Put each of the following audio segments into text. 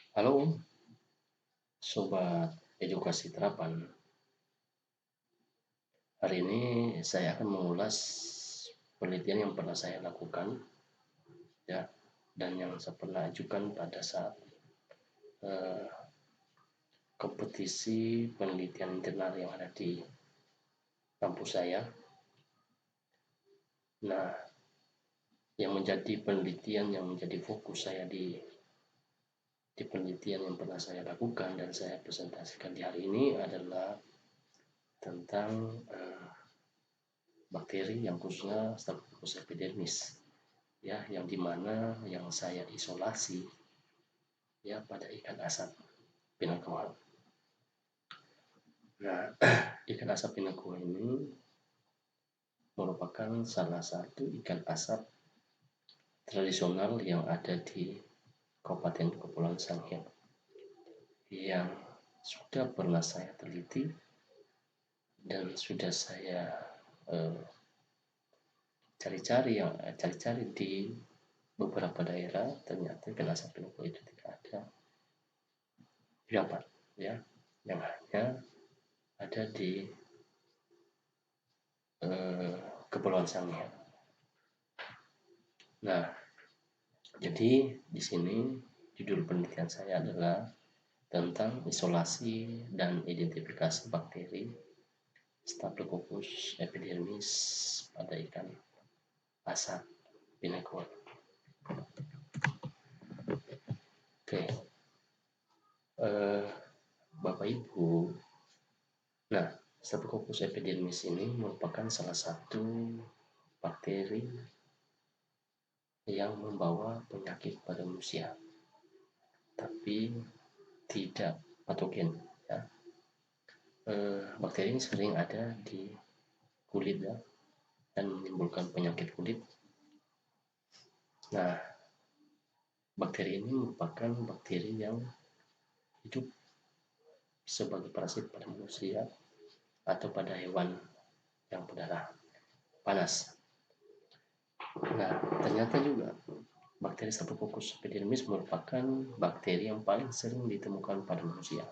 Halo, Sobat Edukasi Terapan. Hari ini saya akan mengulas penelitian yang pernah saya lakukan, ya, dan yang saya pernah ajukan pada saat eh, kompetisi penelitian internal yang ada di kampus saya. Nah, yang menjadi penelitian yang menjadi fokus saya di penelitian yang pernah saya lakukan dan saya presentasikan di hari ini adalah tentang bakteri yang khususnya Staphylococcus epidermis, ya, yang dimana yang saya isolasi ya pada ikan asap pinangkuan. Nah, ikan asap pinangkuan ini merupakan salah satu ikan asap tradisional yang ada di Kabupaten Kepulauan Sangihe yang sudah pernah saya teliti dan sudah saya cari-cari di beberapa daerah. Ternyata ikan asap pinangkuan itu tidak ada dapat, ya, yang hanya ada di Kepulauan Sangihe. Nah, jadi di sini judul penelitian saya adalah tentang isolasi dan identifikasi bakteri Staphylococcus epidermis pada ikan asap pinangkuan. Oke, Bapak Ibu. Nah, Staphylococcus epidermis ini merupakan salah satu bakteri yang membawa penyakit pada manusia, tapi tidak patogen, ya. Bakteri ini sering ada di kulit, ya, dan menimbulkan penyakit kulit. Nah, bakteri ini merupakan bakteri yang hidup sebagai parasit pada manusia atau pada hewan yang berdarah panas. Nah, ternyata juga bakteri Staphylococcus epidermis merupakan bakteri yang paling sering ditemukan pada manusia.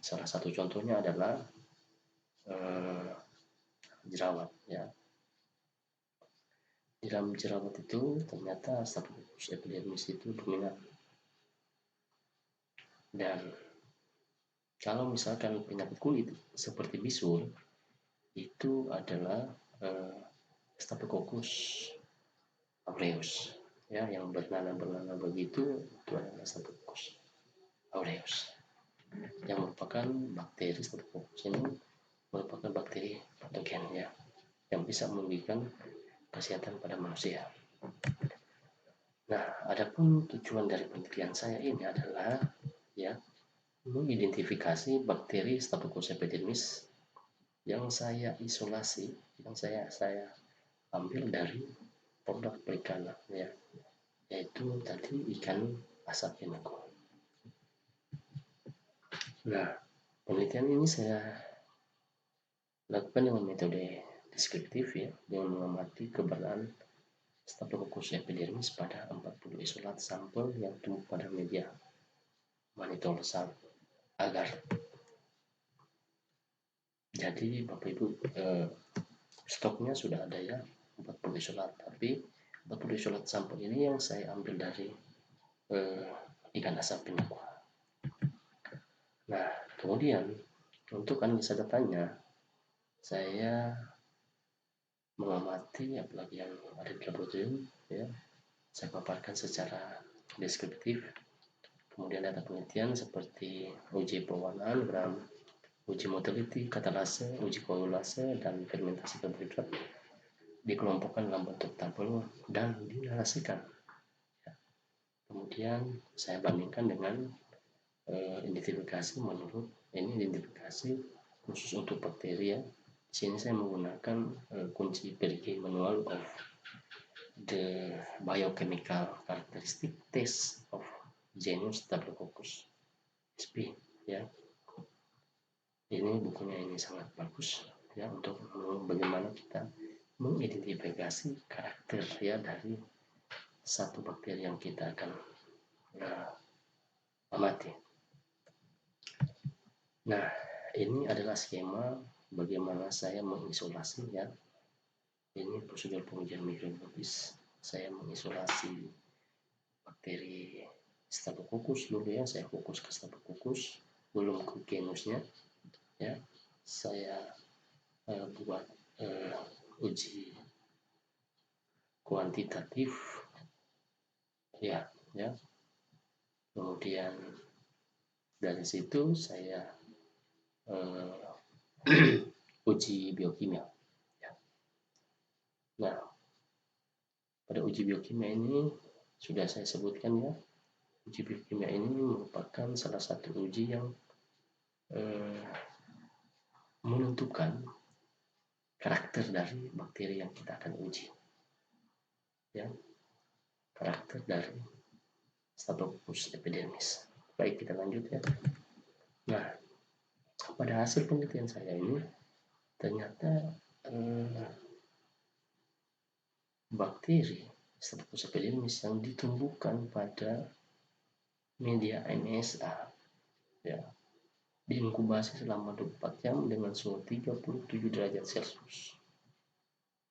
Salah satu contohnya adalah jerawat, ya. Di dalam jerawat itu ternyata Staphylococcus epidermis itu dominan. Dan kalau misalkan penyakit kulit seperti bisul, itu adalah Staphylococcus aureus, ya, yang bernanah begitu, itu adalah Staphylococcus aureus, yang merupakan bakteri. Staphylococcus ini merupakan bakteri patogen, ya, yang bisa merugikan kesehatan pada manusia. Nah, adapun tujuan dari penelitian saya ini adalah, ya, mengidentifikasi bakteri Staphylococcus epidermis yang saya isolasi, yang saya ambil dari produk perikanan, ya, yaitu tadi ikan asap pinangkuan. Nah, penelitian ini saya lakukan dengan metode deskriptif, ya, dengan mengamati keberadaan Staphylococcus epidermis pada 40 isolat sampel yang tumbuh pada media mannitol salt agar. Jadi Bapak Ibu, stoknya sudah ada, ya, 40 isolat, tapi 40 isolat sampel ini yang saya ambil dari ikan asap pinangkuan. Nah, kemudian untuk analisa datanya saya mengamati apalagi yang ada di laboratorium, ya, saya paparkan secara deskriptif. Kemudian data penelitian seperti uji pewarnaan gram, uji motility, katalase, uji koagulase, dan fermentasi karbohidrat dikelompokkan dalam bentuk tabel dan dinarasikan. Kemudian saya bandingkan dengan identifikasi menurut ini identifikasi khusus untuk bakteri, ya. Di sini saya menggunakan kunci Berge Manual of the Biochemical Characteristic Test of Genus Staphylococcus sp, ya. Ini bukunya ini sangat bagus, ya, untuk bagaimana kita mengidentifikasi karakter, ya, dari satu bakteri yang kita akan amati. Nah, ini adalah skema bagaimana saya mengisolasi ya. Ini prosedur pengujian mikrobiologis. Saya mengisolasi bakteri Staphylococcus dulu ya. Saya fokus ke Staphylococcus, belum ke genusnya ya. Saya buat uji kuantitatif ya, kemudian dari situ saya uji biokimia ya. Nah, pada uji biokimia ini sudah saya sebutkan ya, uji biokimia ini merupakan salah satu uji yang menentukan karakter dari bakteri yang kita akan uji ya, karakter dari Staphylococcus epidermis. Baik, kita lanjut ya. Nah, pada hasil penelitian saya ini ternyata bakteri Staphylococcus epidermis yang ditumbuhkan pada media MSA ya, diinkubasi selama 24 jam dengan suhu 37 derajat Celcius,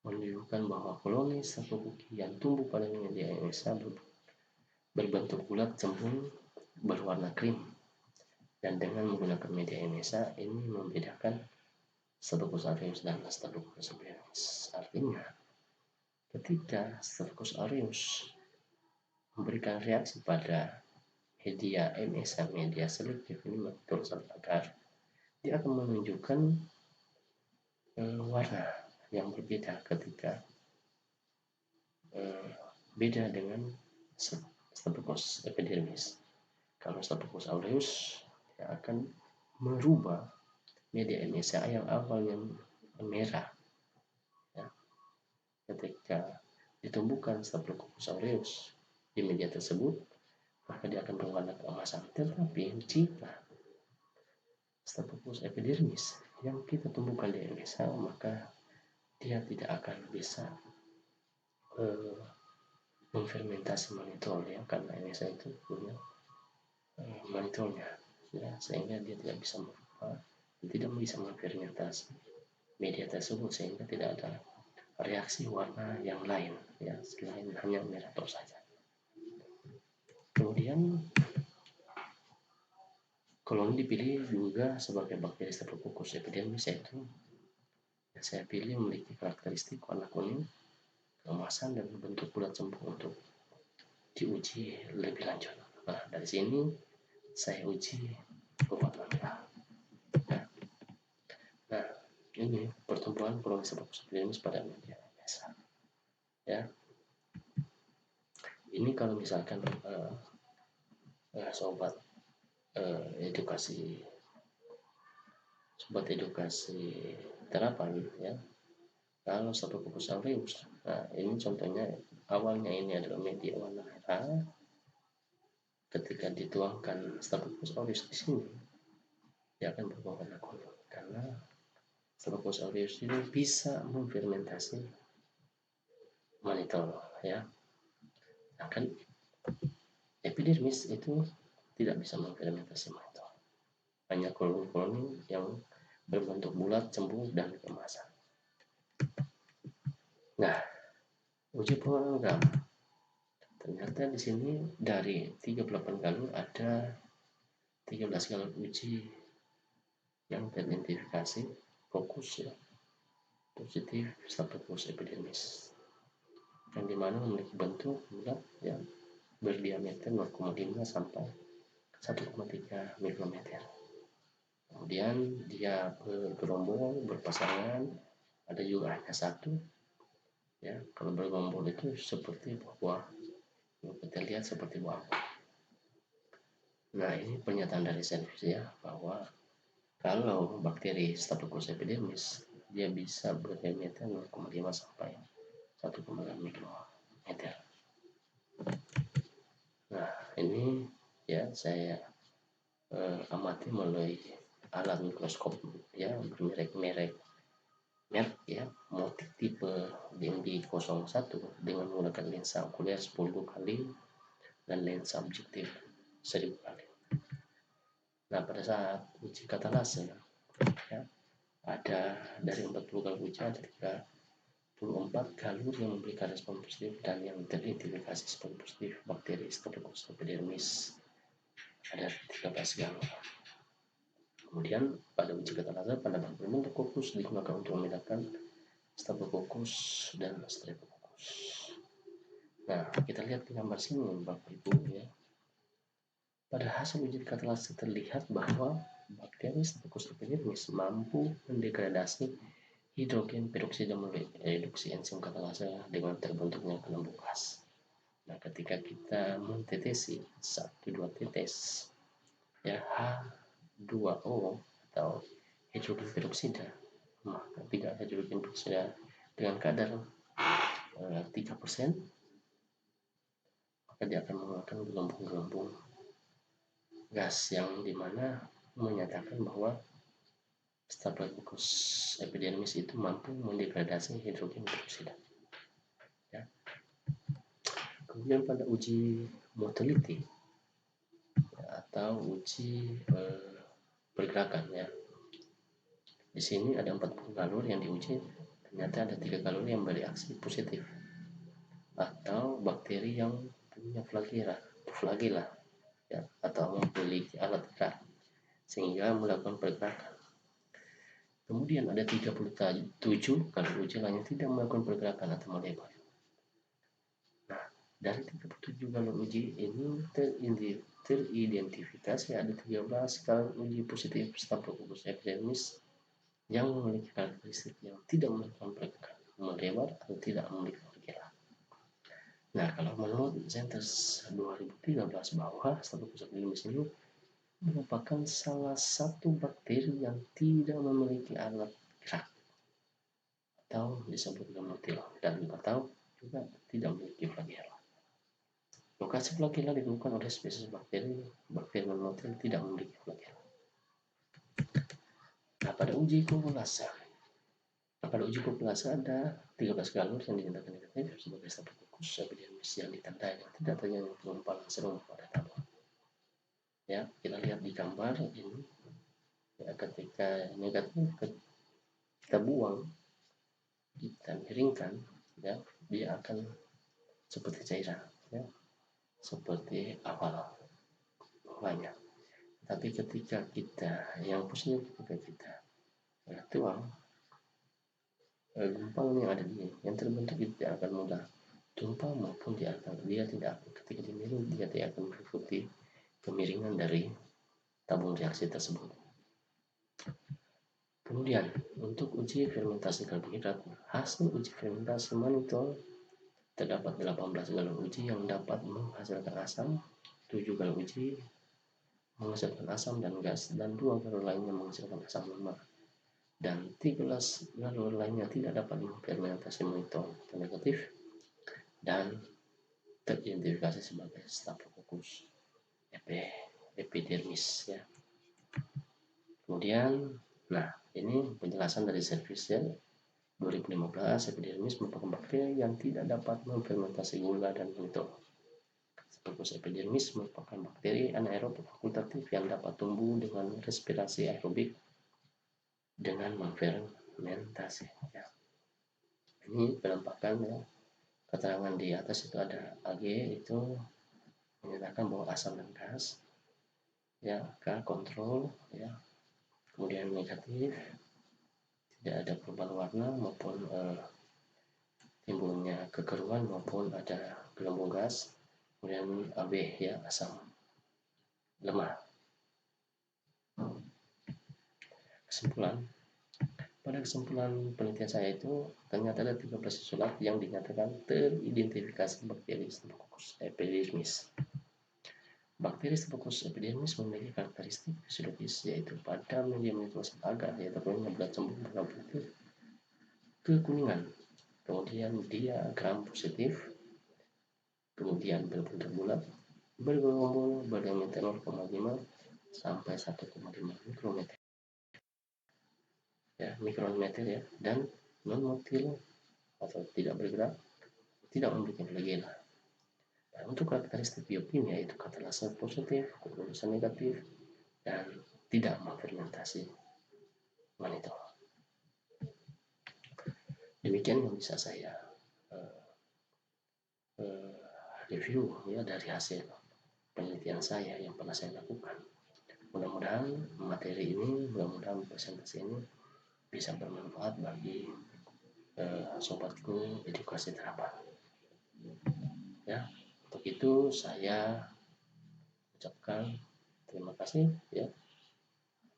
menunjukkan bahwa koloni Staphylococcus yang tumbuh pada media MSA berbentuk bulat cembung berwarna krim, dan dengan menggunakan media MSA ini membedakan Staphylococcus aureus dan Staphylococcus epidermis. Artinya, ketika Staphylococcus aureus memberikan reaksi pada media MSA, media selektif ini dorsal agar dia akan menunjukkan warna yang berbeda ketika beda dengan Staphylococcus epidermis. Kalau Staphylococcus aureus dia akan merubah media MSA yang awalnya merah ya, ketika ditumbuhkan Staphylococcus aureus di media tersebut maka dia akan berwarna keemasan. Tetapi jika Staphylococcus epidermis yang kita tumbuhkan di MSA maka dia tidak akan bisa memfermentasi manitol ya, karena MSA itu punya manitolnya ya, sehingga dia tidak bisa merubah, tidak bisa memfermentasi media tersebut sehingga tidak ada reaksi warna yang lain ya, selain hanya merah tok saja. Kemudian koloni dipilih juga sebagai bakteri Staphylococcus epidermis, yaitu yang saya pilih memiliki karakteristik warna kuning, keemasan, dan bentuk bulat cembung untuk diuji lebih lanjut. Nah, dari sini saya uji ke warna merah. Nah, ini pertumbuhan koloni Staphylococcus epidermis pada media MSA. Ya, ini kalau misalkan sobat edukasi terapan ya, kalau Staphylococcus aureus, nah ini contohnya awalnya ini adalah media warna merah, ketika dituangkan Staphylococcus aureus di sini dia akan berubah warna kuning karena Staphylococcus aureus ini bisa memfermentasi manitol ya. Akan epidermis itu tidak bisa memfermentasi manitol, hanya koloni-koloni yang berbentuk bulat, cembung, dan keemasan. Nah, uji program ternyata di sini dari 38 kali ada 13 kali uji yang teridentifikasi fokus ya, positif Staphylococcus epidermis, yang dimana memiliki bentuk bulat yang berdiameter 0,5 sampai 1,3 mikrometer. Kemudian dia bergerombol, berpasangan, ada juga hanya satu ya. Kalau bergerombol itu seperti buah, kita lihat seperti buah. Nah, ini pernyataan dari saintis ya, bahwa kalau bakteri Staphylococcus epidermis dia bisa berdiameter 0,5 sampai 1,6 mikrometer. Nah, ini ya saya amati melalui alat mikroskop ya, bermerek ya, motif tipe DMB01 dengan menggunakan lensa okuler 10 kali dan lensa objektif 1000 kali. Nah, pada saat uji katalase ya, ada dari 40 galur uji ada 34 galur yang memberikan respon positif dan yang teridentifikasi sebagai positif bakteri Staphylococcus epidermis ada 13 galur. Kemudian pada uji katalase pendapat berbentuk kokus digunakan untuk membedakan Staphylococcus dan Streptococcus. Nah, kita lihat di gambar sini Bapak Ibu ya. Pada hasil uji katalase terlihat bahwa bakteri Staphylococcus epidermis mampu mendegradasi hidrogen peroksida melalui reduksi enzim katalase dengan terbentuknya gelembung gas. Nah, ketika kita mentetesi 1-2 tetes ya H2O atau hidrogen peroksida, maka tidak hidrogen peroksida dengan kadar 3%, maka dia akan mengeluarkan gelembung-gelembung gas yang dimana menyatakan bahwa Staphylococcus epidermis itu mampu mendegradasi hidrogen peroksida. Ya. Kemudian pada uji motility ya, atau uji pergerakan ya. Di sini ada 40 galur yang diuji, ternyata ada 3 galur yang bereaksi positif atau bakteri yang punya flagella ya, atau memiliki alat gerak sehingga melakukan pergerakan. Kemudian ada 37 galur uji lainnya tidak melakukan pergerakan atau melebar. Nah, dari 37 galur uji ini teridentifikasi ada 13 galur uji positif Staphylococcus epidermis yang memiliki karakteristik yang tidak melakukan pergerakan, melebar atau tidak memiliki flagella. Nah, kalau menurut Centers 2013 bahwa Staphylococcus epidermis ini merupakan salah satu bakteri yang tidak memiliki alat gerak atau disebut motil dan atau juga tidak memiliki flagella. Lokasi flagella ditemukan oleh spesies bakteri motil tidak memiliki flagella. Nah, pada uji populasi ada 13 galur yang dinyatakan negatif sebagai Staphylococcus epidermis yang ditandai tidak terjadi pengumpalan serum pada tabung. Ya, kita lihat di gambar ini ya, ketika negatif kita buang, kita miringkan ya, dia akan seperti cairan ya, seperti awalnya. Tapi ketika kita yang positif, ketika kita tuang, gumpal yang ada di yang terbentuk itu tidak akan mudah tumpah maupun dia tidak akan, ketika dimiring dia tidak akan mengikuti kemiringan dari tabung reaksi tersebut. Kemudian untuk uji fermentasi karbohidrat, hasil uji fermentasi manitol terdapat 18 galon uji yang dapat menghasilkan asam, 7 galon uji menghasilkan asam dan gas, dan 2 galon lainnya menghasilkan asam lemak, dan 13 galon lainnya tidak dapat mengfermentasi manitol negatif dan teridentifikasi sebagai Staphylococcus epidermis ya. Kemudian, nah ini penjelasan dari Servier 2015, epidermis merupakan bakteri yang tidak dapat memfermentasi gula dan manitol. Staphylococcus epidermis merupakan bakteri anaerob fakultatif yang dapat tumbuh dengan respirasi aerobik dengan memfermentasi. Ya. Ini penampakan ya. Keterangan di atas itu ada AG itu menyatakan bahwa asam dan gas ya K kontrol ya, kemudian negatif tidak ada perubahan warna maupun timbulnya kekeruan maupun ada gelembung gas, kemudian AB ya asam lemah. Kesimpulan, pada kesimpulan penelitian saya itu ternyata ada 13 isolat yang dinyatakan teridentifikasi bakteri Staphylococcus epidermis. Bakteri Staphylococcus epidermis memiliki karakteristik fisiologis yaitu pada medium mikroskop agar yaitu berat cembung warna putih kekuningan, kemudian dia gram positif, kemudian berbentuk bulat, bergelombol berdiameter 0,5 sampai 1,5 mikrometer. Ya, mikrometer ya, dan non motil atau tidak bergerak, tidak memiliki flagella. Nah, untuk karakteristik biokimia yaitu katalase positif, katalase negatif, dan tidak memfermentasi manitol. Demikian yang bisa saya review ya dari hasil penelitian saya yang pernah saya lakukan. Mudah-mudahan materi ini, mudah-mudahan presentasi ini bisa bermanfaat bagi sobatku edukasi terapan. Ya, untuk itu saya ucapkan terima kasih ya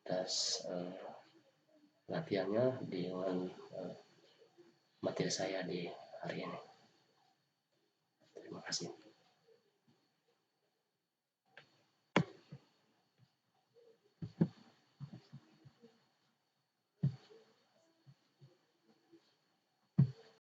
atas latihannya dengan materi saya di hari ini. Terima kasih.